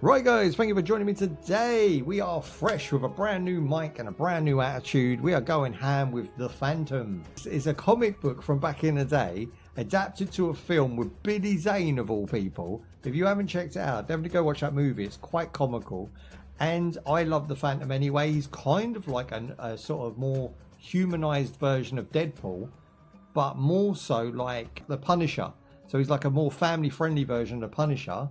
Right guys, thank you for joining me today. We are fresh with a brand new mic and a brand new attitude. We are going ham with The Phantom. It's a comic book from back in the day, adapted to a film with Billy Zane of all people. If you haven't checked it out, definitely go watch that movie. It's quite comical. And I love The Phantom anyway. He's kind of like a sort of more humanized version of Deadpool, but more so like the Punisher. So he's like a more family friendly version of the Punisher.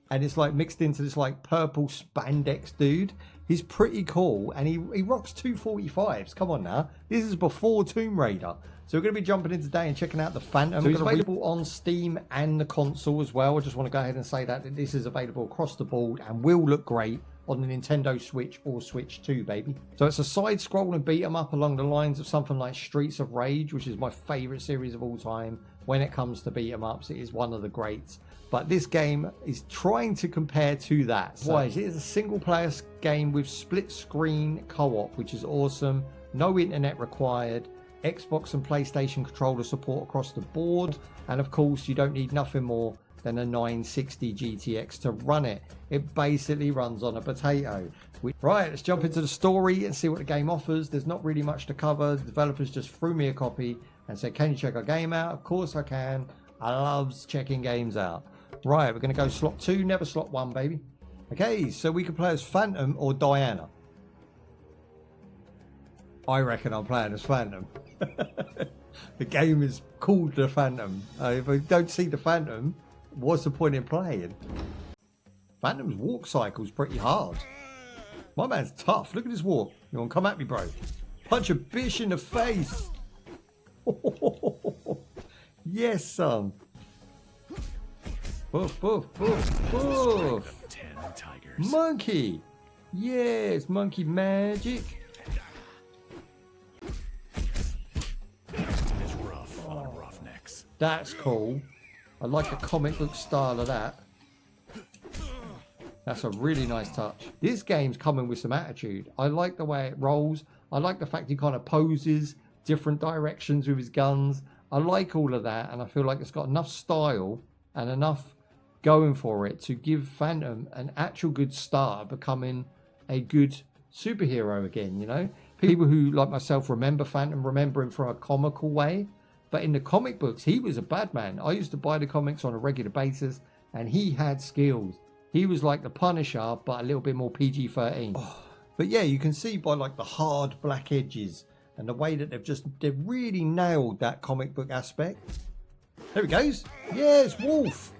And it's like mixed into this like purple spandex dude. He's pretty cool, and he rocks 245s. Come on now, this is before Tomb Raider. So we're going to be jumping in today and checking out The Phantom. So it's available on Steam and the console as well. I just want to go ahead and say that this is available across the board and will look great on the Nintendo Switch or Switch 2, baby. So it's a side-scrolling beat-em-up along the lines of something like Streets of Rage, which is my favourite series of all time. When it comes to beat-em-ups, it is one of the greats. But this game is trying to compare to that. So it is a single-player game with split-screen co-op, which is awesome. No internet required. Xbox and PlayStation controller support across the board. And of course, you don't need nothing more than a 960 GTX to run it. It basically runs on a potato. Right, let's jump into the story and see what the game offers. There's not really much to cover. The developers just threw me a copy and said, can you check our game out? Of course I can. I loves checking games out. Right, we're going to go slot 2, never slot 1, baby. Okay, so we can play as Phantom or Diana. I reckon I'm playing as Phantom. The game is called The Phantom. If I don't see the Phantom, what's the point in playing? Phantom's walk cycle's pretty hard. My man's tough. Look at his walk. You want to come at me, bro? Punch a bish in the face. Yes, son. Boof, boof, boof, boof. Monkey. Yes, monkey magic. That's cool. I like the comic book style of that. That's a really nice touch. This game's coming with some attitude. I like the way it rolls. I like the fact he kind of poses different directions with his guns. I like all of that, and I feel like it's got enough style and enough going for it to give Phantom an actual good start at becoming a good superhero again, you know? People who, like myself, remember Phantom, remember him from a comical way. But in the comic books, he was a bad man. I used to buy the comics on a regular basis, and he had skills. He was like the Punisher, but a little bit more PG-13. Oh, but yeah, you can see by like the hard black edges and the way that they've really nailed that comic book aspect. There he goes. Yes, Wolf.